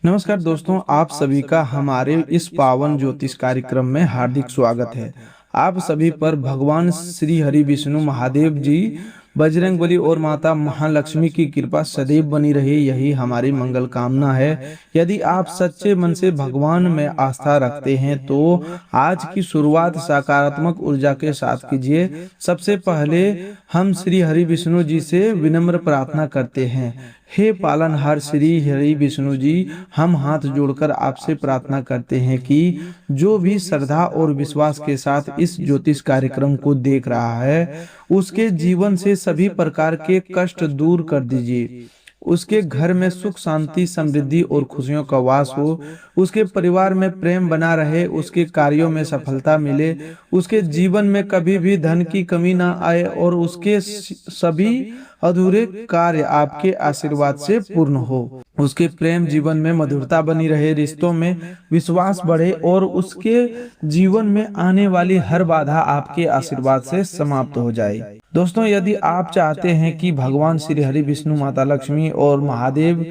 नमस्कार दोस्तों, आप सभी का हमारे इस पावन ज्योतिष कार्यक्रम में हार्दिक स्वागत है। आप सभी पर भगवान श्री हरि विष्णु महादेव जी, बजरंगबली और माता महालक्ष्मी की कृपा सदैव बनी रहे, यही हमारी मंगल कामना है। यदि आप सच्चे मन से भगवान में आस्था रखते हैं तो आज की शुरुआत सकारात्मक ऊर्जा के साथ कीजिए। सबसे पहले हम श्री हरि विष्णु जी से विनम्र प्रार्थना करते हैं। हे पालनहार श्री हरि विष्णु जी, हम हाथ जोड़कर आपसे प्रार्थना करते हैं कि जो भी श्रद्धा और विश्वास के साथ इस ज्योतिष कार्यक्रम को देख रहा है, उसके जीवन से सभी प्रकार के कष्ट दूर कर दीजिए। उसके घर में सुख शांति समृद्धि और खुशियों का वास हो, उसके परिवार में प्रेम बना रहे, उसके कार्यों में सफलता मिले, उसके जीवन में कभी भी धन की कमी ना आए और उसके सभी अधूरे कार्य आपके आशीर्वाद से पूर्ण हो। उसके प्रेम जीवन में मधुरता बनी रहे, रिश्तों में विश्वास बढ़े और उसके जीवन में आने वाली हर बाधा आपके आशीर्वाद से समाप्त हो जाए। दोस्तों, यदि आप चाहते हैं कि भगवान श्री हरि विष्णु, माता लक्ष्मी और महादेव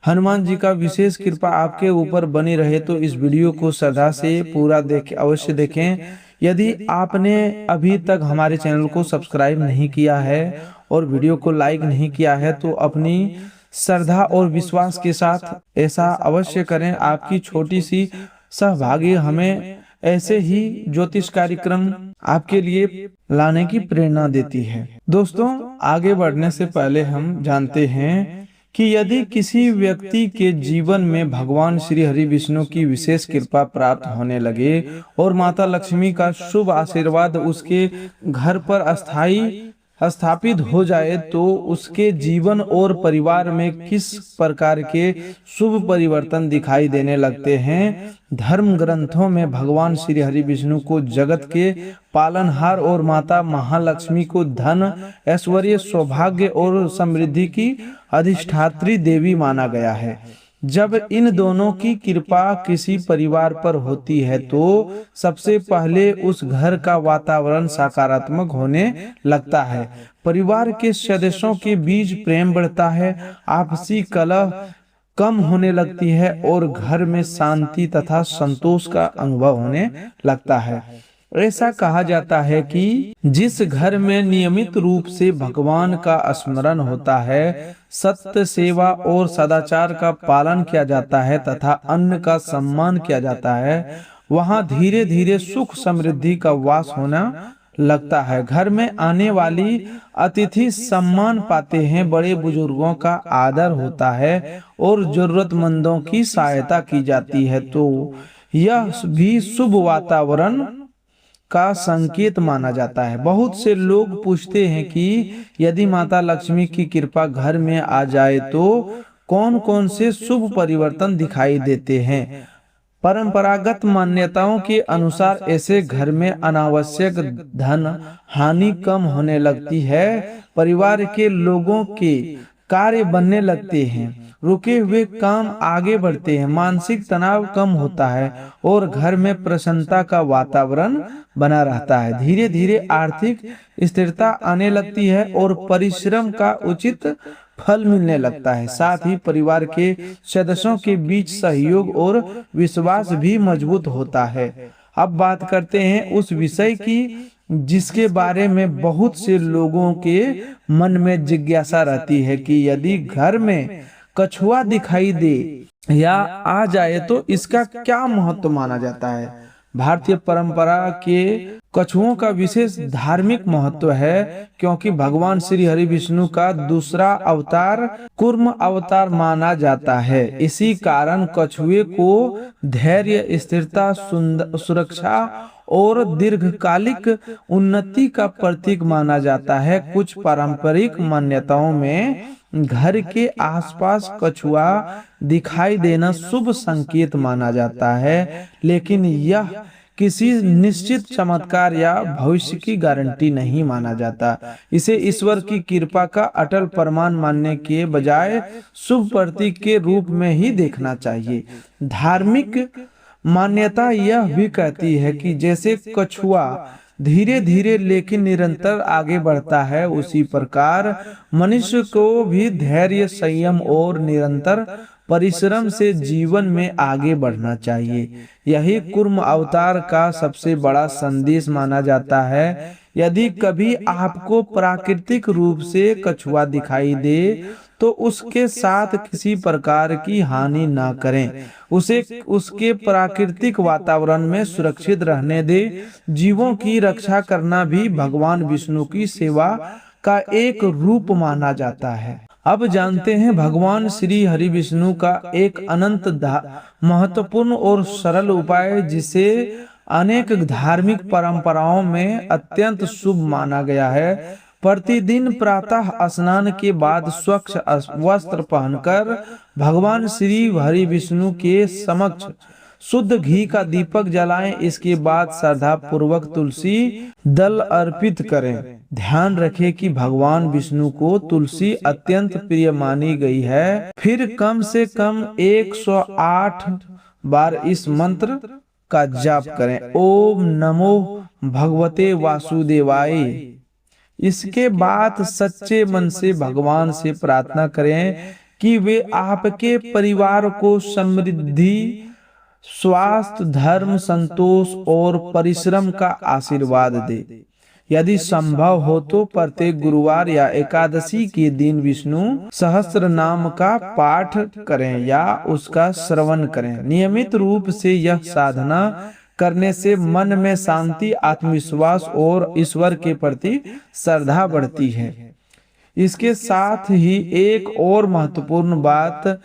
हनुमान जी का विशेष कृपा आपके ऊपर बनी रहे तो इस वीडियो को श्रद्धा से पूरा अवश्य देखें। यदि आपने अभी तक हमारे चैनल को सब्सक्राइब नहीं किया है और वीडियो को लाइक नहीं किया है तो अपनी श्रद्धा और विश्वास के साथ ऐसा अवश्य करें। आपकी छोटी सी सहभागी हमें ऐसे ही ज्योतिष कार्यक्रम आपके लिए लाने की प्रेरणा देती है। दोस्तों, आगे बढ़ने से पहले हम जानते हैं कि यदि किसी व्यक्ति के जीवन में भगवान श्री हरि विष्णु की विशेष कृपा प्राप्त होने लगे और माता लक्ष्मी का शुभ आशीर्वाद उसके घर पर स्थापित हो जाए तो उसके जीवन और परिवार में किस प्रकार के शुभ परिवर्तन दिखाई देने लगते हैं। धर्म ग्रंथों में भगवान श्री हरि विष्णु को जगत के पालनहार और माता महालक्ष्मी को धन, ऐश्वर्य, सौभाग्य और समृद्धि की अधिष्ठात्री देवी माना गया है। जब इन दोनों की कृपा किसी परिवार पर होती है तो सबसे पहले उस घर का वातावरण सकारात्मक होने लगता है। परिवार के सदस्यों के बीच प्रेम बढ़ता है, आपसी कलह कम होने लगती है और घर में शांति तथा संतोष का अनुभव होने लगता है। ऐसा कहा जाता है कि जिस घर में नियमित रूप से भगवान का स्मरण होता है, सत्य, सेवा और सदाचार का पालन किया जाता है तथा अन्न का सम्मान किया जाता है, वहां धीरे धीरे सुख समृद्धि का वास होना लगता है। घर में आने वाली अतिथि सम्मान पाते हैं, बड़े बुजुर्गों का आदर होता है और जरूरतमंदों की सहायता की जाती है, तो यह भी शुभ वातावरण का संकेत माना जाता है। बहुत से लोग पूछते हैं कि यदि माता लक्ष्मी की कृपा घर में आ जाए तो कौन कौन से शुभ परिवर्तन दिखाई देते हैं। परंपरागत मान्यताओं के अनुसार ऐसे घर में अनावश्यक धन हानि कम होने लगती है, परिवार के लोगों के कार्य बनने लगते हैं, रुके हुए काम आगे बढ़ते हैं, मानसिक तनाव कम होता है और घर में प्रसन्नता का वातावरण बना रहता है। धीरे धीरे आर्थिक स्थिरता आने लगती है और परिश्रम का उचित फल मिलने लगता है। साथ ही परिवार के सदस्यों के बीच सहयोग और विश्वास भी मजबूत होता है। अब बात करते हैं उस विषय की जिसके बारे में बहुत से लोगों के मन में जिज्ञासा रहती है कि यदि घर में कछुआ दिखाई दे या आ जाए तो इसका क्या महत्व माना जाता है। भारतीय परंपरा के कछुओं का विशेष धार्मिक महत्व है क्योंकि भगवान श्री हरि विष्णु का दूसरा अवतार कूर्म अवतार माना जाता है। इसी कारण कछुए को धैर्य, स्थिरता, सुरक्षा और दीर्घकालिक उन्नति का प्रतीक माना जाता है। कुछ पारंपरिक मान्यताओं में घर के आसपास कछुआ दिखाई देना शुभ संकेत माना जाता है, लेकिन यह किसी निश्चित चमत्कार या भविष्य की गारंटी नहीं माना जाता। इसे ईश्वर की कृपा का अटल प्रमाण मानने के बजाय शुभ प्रतीक के रूप में ही देखना चाहिए। धार्मिक मान्यता यह भी कहती है कि जैसे कछुआ धीरे धीरे लेकिन निरंतर आगे बढ़ता है, उसी प्रकार मनुष्य को भी धैर्य, संयम और निरंतर परिश्रम से जीवन में आगे बढ़ना चाहिए। यही कूर्म अवतार का सबसे बड़ा संदेश माना जाता है। यदि कभी आपको प्राकृतिक रूप से कछुआ दिखाई दे तो उसके साथ किसी प्रकार की हानि ना करें, उसे उसके प्राकृतिक वातावरण में सुरक्षित रहने दे। जीवों की रक्षा करना भी भगवान विष्णु की सेवा का एक रूप माना जाता है। अब जानते हैं भगवान श्री हरि विष्णु का एक अनंत महत्वपूर्ण और सरल उपाय, जिसे अनेक धार्मिक परंपराओं में अत्यंत शुभ माना गया है। प्रतिदिन प्रातः स्नान के बाद स्वच्छ वस्त्र पहनकर भगवान श्री हरि विष्णु के समक्ष शुद्ध घी का दीपक जलाएं। इसके बाद श्रद्धा पूर्वक तुलसी दल अर्पित करें। ध्यान रखें कि भगवान विष्णु को तुलसी अत्यंत प्रिय मानी गई है। फिर कम से कम 108 बार इस मंत्र का जाप करें, ओम नमो भगवते वासुदेवाय। इसके बाद सच्चे मन से भगवान से प्रार्थना करें कि वे आपके परिवार को समृद्धि, स्वास्थ्य, धर्म, संतोष और परिश्रम का आशीर्वाद दे। यदि संभव हो तो प्रत्येक गुरुवार या एकादशी के दिन विष्णु सहस्त्र नाम का पाठ करें या उसका श्रवण करें। नियमित रूप से यह साधना करने से मन में शांति, आत्मविश्वास और ईश्वर के प्रति श्रद्धा बढ़ती है। इसके साथ ही एक और महत्वपूर्ण बात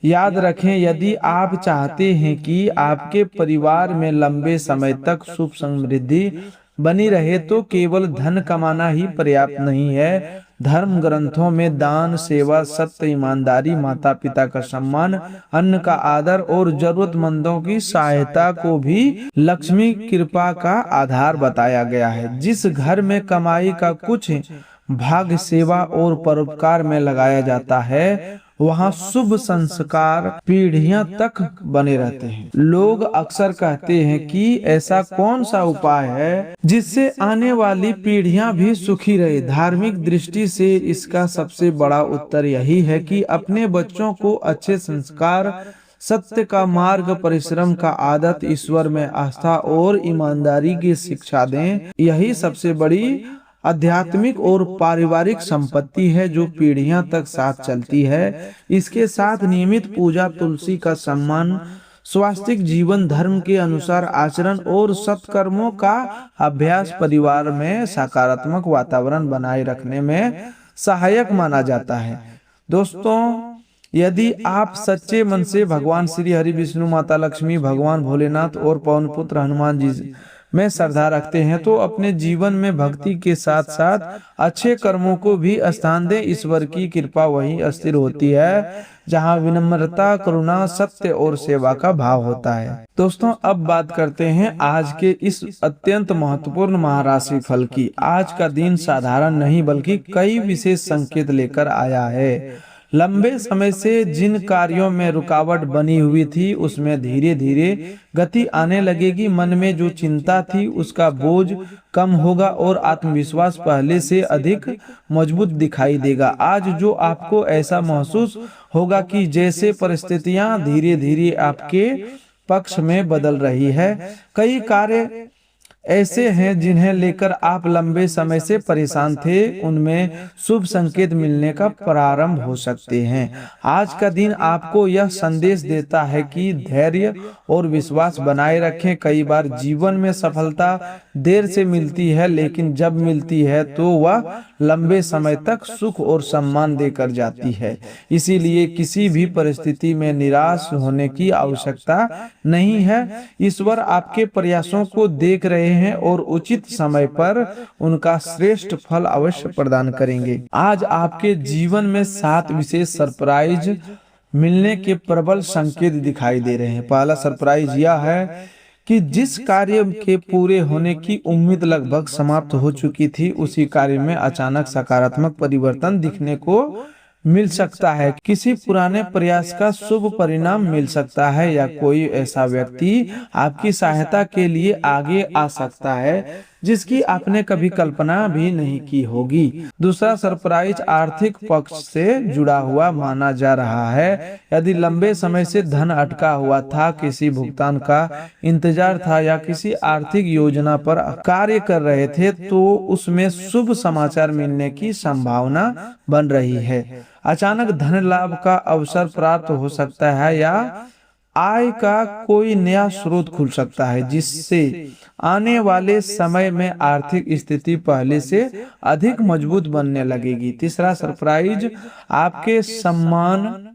याद रखें, यदि आप चाहते हैं कि आपके परिवार में लंबे समय तक सुख समृद्धि बनी रहे तो केवल धन कमाना ही पर्याप्त नहीं है। धर्म ग्रंथों में दान, सेवा, सत्य, ईमानदारी, माता पिता का सम्मान, अन्न का आदर और जरूरतमंदों की सहायता को भी लक्ष्मी कृपा का आधार बताया गया है। जिस घर में कमाई का कुछ भाग सेवा और परोपकार में लगाया जाता है, वहाँ शुभ संस्कार पीढ़ियां तक बने रहते हैं। लोग अक्सर कहते हैं कि ऐसा कौन सा उपाय है जिससे आने वाली पीढ़ियां भी सुखी रहे। धार्मिक दृष्टि से इसका सबसे बड़ा उत्तर यही है कि अपने बच्चों को अच्छे संस्कार, सत्य का मार्ग, परिश्रम का आदत, ईश्वर में आस्था और ईमानदारी की शिक्षा दें। यही सबसे बड़ी आध्यात्मिक और पारिवारिक संपत्ति है जो पीढ़ियां तक साथ चलती है। इसके साथ नियमित पूजा, तुलसी का सम्मान, स्वास्थ्यिक जीवन, धर्म के अनुसार आचरण और सत्कर्मों का अभ्यास परिवार में सकारात्मक वातावरण बनाए रखने में सहायक माना जाता है। दोस्तों, यदि आप सच्चे मन से भगवान श्री हरि विष्णु, माता लक्ष्मी, भगवान भोलेनाथ और पवन पुत्र हनुमान जी में श्रद्धा रखते हैं तो अपने जीवन में भक्ति के साथ साथ अच्छे कर्मों को भी स्थान दें। ईश्वर की कृपा वहीं अस्थिर होती है जहां विनम्रता, करुणा, सत्य और सेवा का भाव होता है। दोस्तों, अब बात करते हैं आज के इस अत्यंत महत्वपूर्ण महाराशि फल की। आज का दिन साधारण नहीं बल्कि कई विशेष संकेत लेकर आया है। लंबे समय से जिन कार्यों में रुकावट बनी हुई थी उसमें धीरे धीरे गति आने लगेगी। मन में जो चिंता थी उसका बोझ कम होगा और आत्मविश्वास पहले से अधिक मजबूत दिखाई देगा। आज जो आपको ऐसा महसूस होगा कि जैसे परिस्थितियां धीरे धीरे आपके पक्ष में बदल रही है। कई कार्य ऐसे हैं जिन्हें लेकर आप लंबे समय से परेशान थे, उनमें शुभ संकेत मिलने का प्रारंभ हो सकते हैं। आज का दिन आपको यह संदेश देता है कि धैर्य और विश्वास बनाए रखें। कई बार जीवन में सफलता देर से मिलती है, लेकिन जब मिलती है तो वह लंबे समय तक सुख और सम्मान देकर जाती है। इसीलिए किसी भी परिस्थिति में निराश होने की आवश्यकता नहीं है। ईश्वर आपके प्रयासों को देख रहे हैं और उचित समय पर उनका श्रेष्ठ फल अवश्य प्रदान करेंगे। आज आपके जीवन में 7 विशेष सरप्राइज मिलने के प्रबल संकेत दिखाई दे रहे हैं। पहला सरप्राइज यह है कि जिस कार्य के पूरे होने की उम्मीद लगभग समाप्त हो चुकी थी, उसी कार्य में अचानक सकारात्मक परिवर्तन दिखने को मिल सकता है। किसी पुराने प्रयास का शुभ परिणाम मिल सकता है या कोई ऐसा व्यक्ति आपकी सहायता के लिए आगे आ सकता है जिसकी आपने कभी कल्पना भी नहीं की होगी। दूसरा सरप्राइज आर्थिक पक्ष से जुड़ा हुआ माना जा रहा है। यदि लंबे समय से धन अटका हुआ था, किसी भुगतान का इंतजार था या किसी आर्थिक योजना पर कार्य कर रहे थे, तो उसमें शुभ समाचार मिलने की संभावना बन रही है। अचानक धन लाभ का अवसर प्राप्त हो सकता है या आय का कोई नया स्रोत खुल सकता है, जिससे आने वाले समय में आर्थिक स्थिति पहले से अधिक मजबूत बनने लगेगी। तीसरा सरप्राइज आपके सम्मान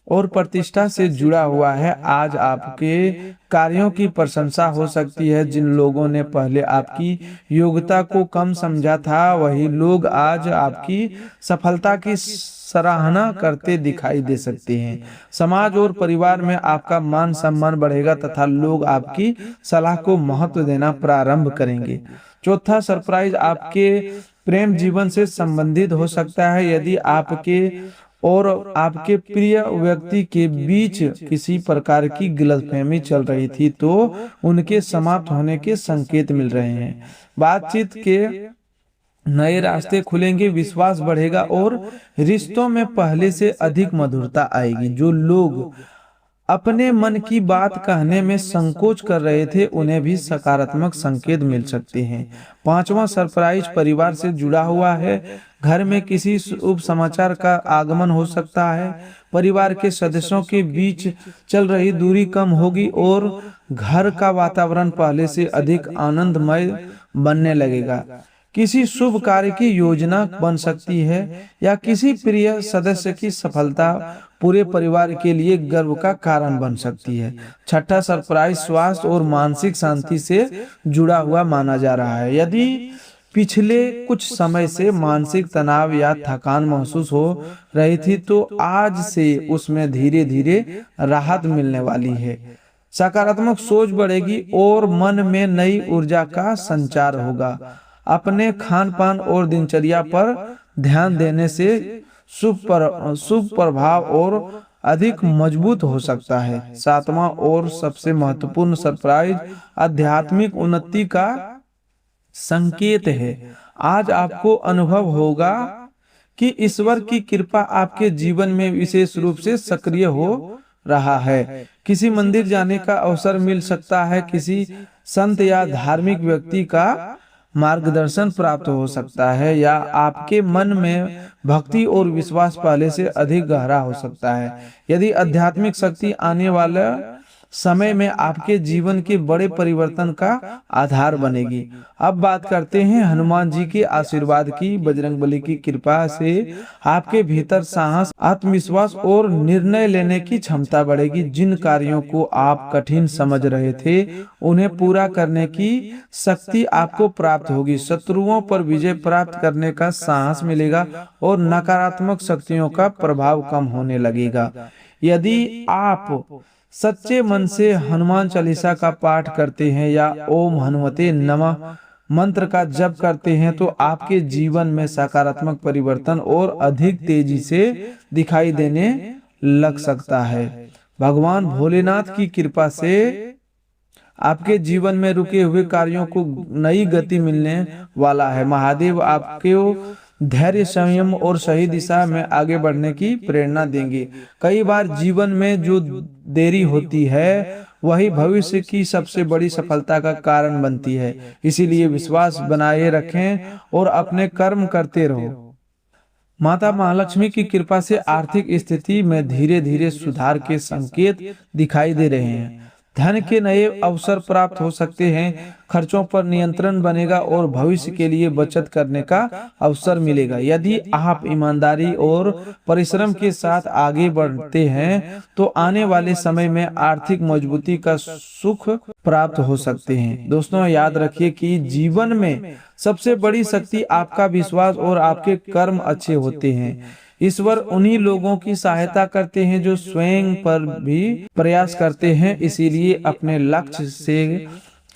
और प्रतिष्ठा से जुड़ा हुआ है। आज आपके कार्यों की प्रशंसा हो सकती है। जिन लोगों ने पहले आपकी योग्यता को कम समझा था, वही लोग आज आपकी सफलता की सराहना करते दिखाई दे सकते हैं। समाज और परिवार में आपका मान सम्मान बढ़ेगा तथा लोग आपकी सलाह को महत्व देना प्रारंभ करेंगे। चौथा सरप्राइज आपके प्रेम जीवन से संबंधित हो सकता है। यदि आपके और आपके प्रिय व्यक्ति के बीच किसी प्रकार की गलतफहमी चल रही थी, तो उनके समाप्त होने के संकेत मिल रहे हैं। बातचीत के नए रास्ते खुलेंगे, विश्वास बढ़ेगा और रिश्तों में पहले से अधिक मधुरता आएगी। जो लोग अपने मन की बात कहने में संकोच कर रहे थे, उन्हें भी सकारात्मक संकेत मिल सकते हैं। पांचवा सरप्राइज परिवार से जुड़ा हुआ है। घर में किसी शुभ समाचार का आगमन हो सकता है। परिवार के सदस्यों के बीच चल रही दूरी कम होगी और घर का वातावरण पहले से अधिक आनंदमय बनने लगेगा। किसी शुभ कार्य की योजना बन सकती है या किसी प्रिय सदस्य की सफलता पूरे परिवार के लिए गर्व का कारण बन सकती है। छठा सरप्राइज स्वास्थ्य और मानसिक शांति से जुड़ा हुआ माना जा रहा है। यदि पिछले कुछ समय से मानसिक तनाव या थकान महसूस हो रही थी, तो आज से उसमें धीरे धीरे राहत मिलने वाली है। सकारात्मक सोच बढ़ेगी और मन में नई ऊर्जा का संचार होगा। अपने खान पान और दिनचर्या पर ध्यान देने से शुभ प्रभाव और अधिक मजबूत हो सकता है। सातवां और सबसे महत्वपूर्ण सरप्राइज आध्यात्मिक उन्नति का संकेत है। आज आपको अनुभव होगा कि ईश्वर की कृपा आपके जीवन में विशेष रूप से सक्रिय हो रहा है। किसी मंदिर जाने का अवसर मिल सकता है, किसी संत या धार्मिक व्यक्ति का मार्गदर्शन प्राप्त हो सकता है, या आपके मन में भक्ति और विश्वास पहले से अधिक गहरा हो सकता है। यदि आध्यात्मिक शक्ति आने वाला समय में आपके जीवन के बड़े परिवर्तन का आधार बनेगी। अब बात करते हैं हनुमान जी के आशीर्वाद की। बजरंगबली की कृपा से आपके भीतर साहस, आत्मविश्वास और निर्णय लेने की क्षमता बढ़ेगी। जिन कार्यों को आप कठिन समझ रहे थे, उन्हें पूरा करने की शक्ति आपको प्राप्त होगी। शत्रुओं पर विजय प्राप्त करने का साहस मिलेगा और नकारात्मक शक्तियों का प्रभाव कम होने लगेगा। यदि आप सच्चे मन से हनुमान चालीसा का पाठ करते हैं या ओम हनुमते नमः मंत्र का जप करते हैं, तो आपके जीवन में सकारात्मक परिवर्तन और अधिक तेजी से दिखाई देने लग सकता है। भगवान भोलेनाथ की कृपा से आपके जीवन में रुके हुए कार्यों को नई गति मिलने वाला है। महादेव आपको धैर्य, संयम और सही दिशा में आगे बढ़ने की प्रेरणा देंगे। कई बार जीवन में जो देरी होती है, वही भविष्य की सबसे बड़ी सफलता का कारण बनती है। इसीलिए विश्वास बनाए रखें और अपने कर्म करते रहो। माता महालक्ष्मी की कृपा से आर्थिक स्थिति में धीरे धीरे सुधार के संकेत दिखाई दे रहे हैं। धन के नए अवसर प्राप्त हो सकते हैं, खर्चों पर नियंत्रण बनेगा और भविष्य के लिए बचत करने का अवसर मिलेगा। यदि आप ईमानदारी और परिश्रम के साथ आगे बढ़ते हैं, तो आने वाले समय में आर्थिक मजबूती का सुख प्राप्त हो सकते हैं। दोस्तों, याद रखिए कि जीवन में सबसे बड़ी शक्ति आपका विश्वास और आपके कर्म अच्छे होते हैं। ईश्वर उन्हीं लोगों की सहायता करते हैं जो स्वयं पर भी प्रयास करते हैं। इसीलिए अपने लक्ष्य से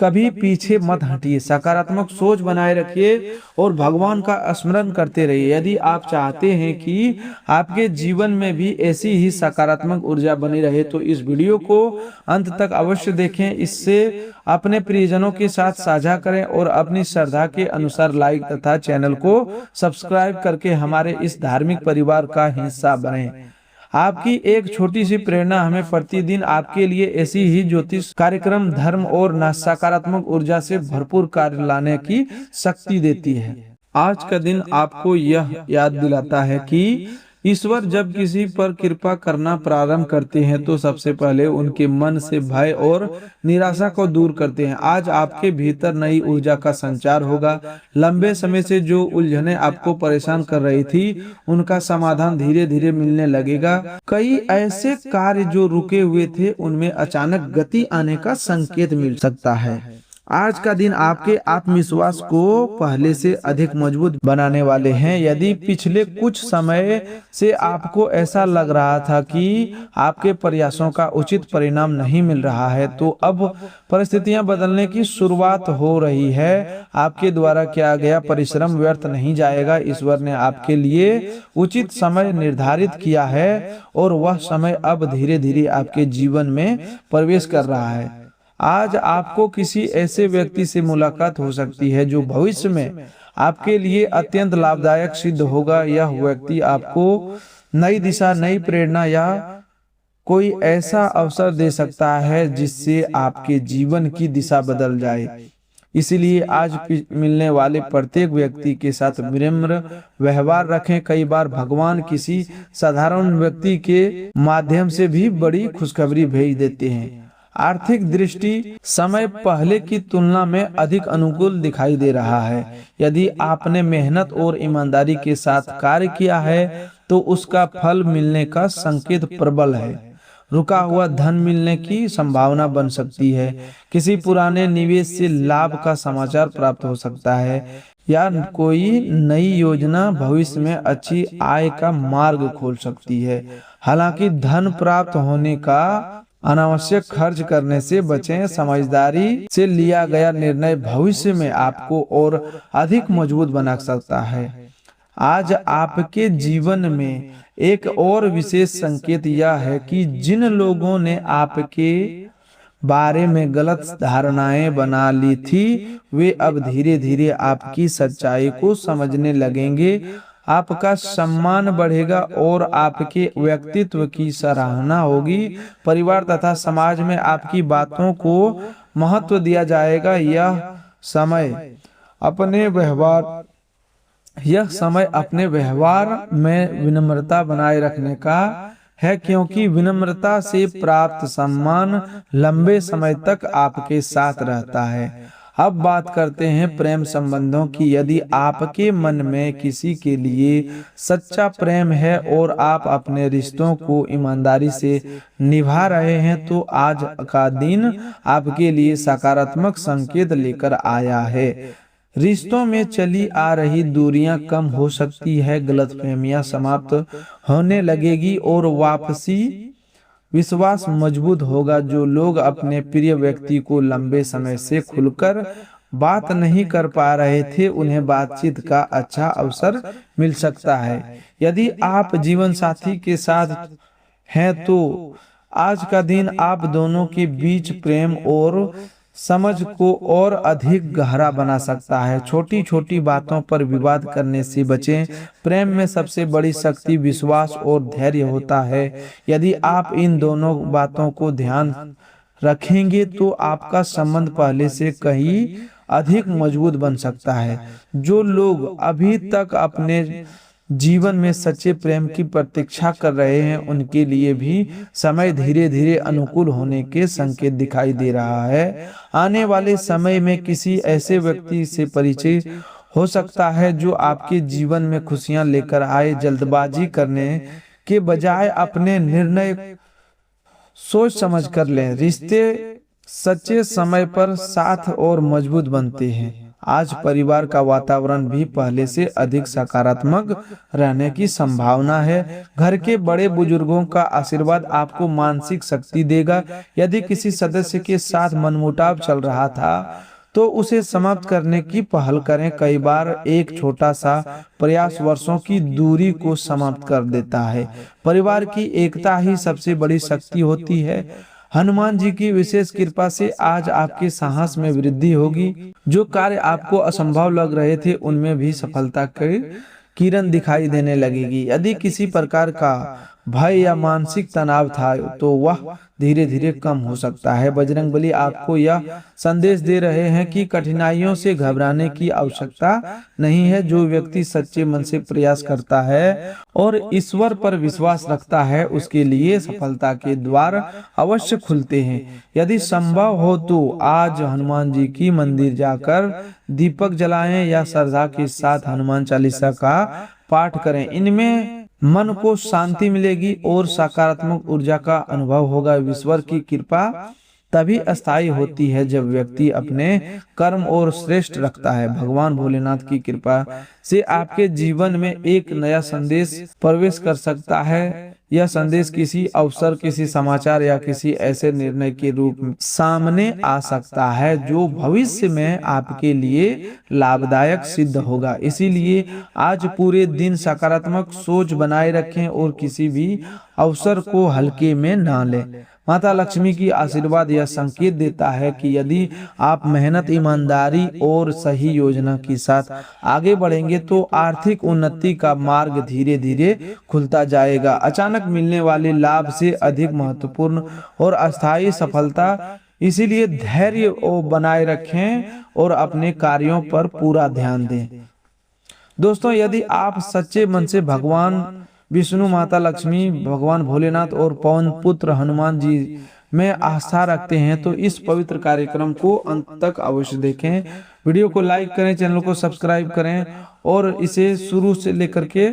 कभी पीछे मत हटिए, सकारात्मक सोच बनाए रखिए और भगवान का स्मरण करते रहिए। यदि आप चाहते हैं कि आपके जीवन में भी ऐसी ही सकारात्मक ऊर्जा बनी रहे तो इस वीडियो को अंत तक अवश्य देखें। इससे अपने प्रियजनों के साथ साझा करें और अपनी श्रद्धा के अनुसार लाइक तथा चैनल को सब्सक्राइब करके हमारे इस धार्मिक परिवार का हिस्सा बनें। आपकी एक छोटी सी प्रेरणा हमें प्रतिदिन आपके लिए ऐसी ही ज्योतिष कार्यक्रम, धर्म और सकारात्मक ऊर्जा से भरपूर कार्य लाने की शक्ति देती है। आज का दिन आपको यह याद दिलाता है कि ईश्वर जब किसी पर कृपा करना प्रारंभ करते हैं तो सबसे पहले उनके मन से भय और निराशा को दूर करते हैं। आज आपके भीतर नई ऊर्जा का संचार होगा। लंबे समय से जो उलझनें आपको परेशान कर रही थी, उनका समाधान धीरे धीरे मिलने लगेगा। कई ऐसे कार्य जो रुके हुए थे, उनमें अचानक गति आने का संकेत मिल सकता है। आज का दिन आपके आत्मविश्वास को पहले से अधिक मजबूत बनाने वाले हैं। यदि पिछले कुछ समय से आपको ऐसा लग रहा था कि आपके प्रयासों का उचित परिणाम नहीं मिल रहा है, तो अब परिस्थितियां बदलने की शुरुआत हो रही है। आपके द्वारा किया गया परिश्रम व्यर्थ नहीं जाएगा। ईश्वर ने आपके लिए उचित समय निर्धारित किया है और वह समय अब धीरे धीरे आपके जीवन में प्रवेश कर रहा है। आज आपको किसी ऐसे व्यक्ति से मुलाकात हो सकती है जो भविष्य में आपके लिए अत्यंत लाभदायक सिद्ध होगा। यह व्यक्ति आपको नई दिशा, नई प्रेरणा या कोई ऐसा अवसर दे सकता है जिससे आपके जीवन की दिशा बदल जाए। इसलिए आज मिलने वाले प्रत्येक व्यक्ति के साथ विनम्र व्यवहार रखें। कई बार भगवान किसी साधारण व्यक्ति के माध्यम से भी बड़ी खुशखबरी भेज देते हैं। आर्थिक दृष्टि समय पहले की तुलना में अधिक अनुकूल दिखाई दे रहा है। यदि आपने मेहनत और ईमानदारी के साथ कार्य किया है तो उसका फल मिलने का संकेत प्रबल है। रुका हुआ धन मिलने की संभावना बन सकती है। किसी पुराने निवेश से लाभ का समाचार प्राप्त हो सकता है या कोई नई योजना भविष्य में अच्छी आय का मार्ग खोल सकती है। हालांकि धन प्राप्त होने का अनावश्यक खर्च करने से बचें। समझदारी से लिया गया निर्णय भविष्य में आपको और अधिक मजबूत बना सकता है। आज आपके जीवन में एक और विशेष संकेत यह है कि जिन लोगों ने आपके बारे में गलत धारणाएं बना ली थी, वे अब धीरे धीरे आपकी सच्चाई को समझने लगेंगे। आपका सम्मान बढ़ेगा और आपके व्यक्तित्व की सराहना होगी। परिवार तथा समाज में आपकी बातों को महत्व दिया जाएगा। यह समय अपने व्यवहार में विनम्रता बनाए रखने का है, क्योंकि विनम्रता से प्राप्त सम्मान लंबे समय तक आपके साथ रहता है। अब बात करते हैं प्रेम संबंधों की। यदि आपके मन में किसी के लिए सच्चा प्रेम है और आप अपने रिश्तों को ईमानदारी से निभा रहे हैं, तो आज का दिन आपके लिए सकारात्मक संकेत लेकर आया है। रिश्तों में चली आ रही दूरियां कम हो सकती है, गलतफहमियां समाप्त होने लगेगी और वापसी विश्वास मजबूत होगा। जो लोग अपने प्रिय व्यक्ति को लंबे समय से खुलकर बात नहीं कर पा रहे थे, उन्हें बातचीत का अच्छा अवसर मिल सकता है। यदि आप जीवन साथी के साथ हैं तो आज का दिन आप दोनों के बीच प्रेम और समझ को और अधिक गहरा बना सकता है। छोटी छोटी बातों पर विवाद करने से बचें। प्रेम में सबसे बड़ी शक्ति विश्वास और धैर्य होता है। यदि आप इन दोनों बातों को ध्यान रखेंगे तो आपका संबंध पहले से कहीं अधिक मजबूत बन सकता है। जो लोग अभी तक अपने जीवन में सच्चे प्रेम की प्रतीक्षा कर रहे हैं, उनके लिए भी समय धीरे धीरे अनुकूल होने के संकेत दिखाई दे रहा है। आने वाले समय में किसी ऐसे व्यक्ति से परिचय हो सकता है जो आपके जीवन में खुशियां लेकर आए। जल्दबाजी करने के बजाय अपने निर्णय सोच समझ कर लें। रिश्ते सच्चे समय पर साथ और मजबूत बनते हैं। आज परिवार का वातावरण भी पहले से अधिक सकारात्मक रहने की संभावना है। घर के बड़े बुजुर्गों का आशीर्वाद आपको मानसिक शक्ति देगा। यदि किसी सदस्य के साथ मनमुटाव चल रहा था तो उसे समाप्त करने की पहल करें। कई बार एक छोटा सा प्रयास वर्षों की दूरी को समाप्त कर देता है। परिवार की एकता ही सबसे बड़ी शक्ति होती है। हनुमान जी की विशेष कृपा से आज आपके साहस में वृद्धि होगी। जो कार्य आपको असंभव लग रहे थे उनमें भी सफलता की किरण दिखाई देने लगेगी। यदि किसी प्रकार का भय या मानसिक तनाव था तो वह धीरे धीरे कम हो सकता है। बजरंगबली आपको यह संदेश दे रहे हैं कि कठिनाइयों से घबराने की आवश्यकता नहीं है। जो व्यक्ति सच्चे मन से प्रयास करता है और ईश्वर पर विश्वास रखता है उसके लिए सफलता के द्वार अवश्य खुलते हैं। यदि संभव हो तो आज हनुमान जी की मंदिर जाकर दीपक जलाएं या श्रद्धा के साथ हनुमान चालीसा का पाठ करें। इनमें मन को शांति मिलेगी और सकारात्मक ऊर्जा का अनुभव होगा। ईश्वर की कृपा तभी अस्थायी होती है जब व्यक्ति अपने कर्म और श्रेष्ठ रखता है। भगवान भोलेनाथ की कृपा से आपके जीवन में एक नया संदेश प्रवेश कर सकता है। यह संदेश किसी अवसर, किसी समाचार या किसी ऐसे निर्णय के रूप में सामने आ सकता है जो भविष्य में आपके लिए लाभदायक सिद्ध होगा। इसीलिए आज पूरे दिन सकारात्मक सोच बनाए रखें और किसी भी अवसर को हल्के में ना लें। माता लक्ष्मी की आशीर्वाद यह संकेत देता है कि यदि आप मेहनत, ईमानदारी और सही योजना के साथ आगे बढ़ेंगे तो आर्थिक उन्नति का मार्ग धीरे धीरे खुलता जाएगा। अचानक मिलने वाले लाभ से अधिक महत्वपूर्ण और अस्थायी सफलता, इसीलिए धैर्य बनाए रखें और अपने कार्यों पर पूरा ध्यान दें। दोस्तों, यदि आप सच्चे मन से भगवान विष्णु, माता लक्ष्मी, भगवान भोलेनाथ और पवन पुत्र हनुमान जी में आस्था रखते हैं तो इस पवित्र कार्यक्रम को अंत तक अवश्य देखें। वीडियो को लाइक करें, चैनल को सब्सक्राइब करें और इसे शुरू से लेकर के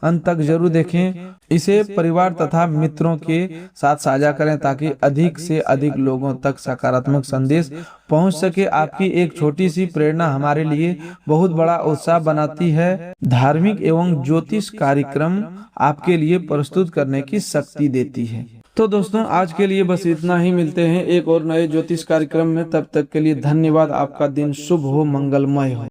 अंत तक जरूर देखें। इसे परिवार तथा मित्रों के साथ साझा करें ताकि अधिक से अधिक लोगों तक सकारात्मक संदेश पहुंच सके। आपकी एक छोटी सी प्रेरणा हमारे लिए बहुत बड़ा उत्साह बनाती है। धार्मिक एवं ज्योतिष कार्यक्रम आपके लिए प्रस्तुत करने की शक्ति देती है। तो दोस्तों, आज के लिए बस इतना ही। मिलते हैं एक और नए ज्योतिष कार्यक्रम में। तब तक के लिए धन्यवाद। आपका दिन शुभ हो, मंगलमय हो।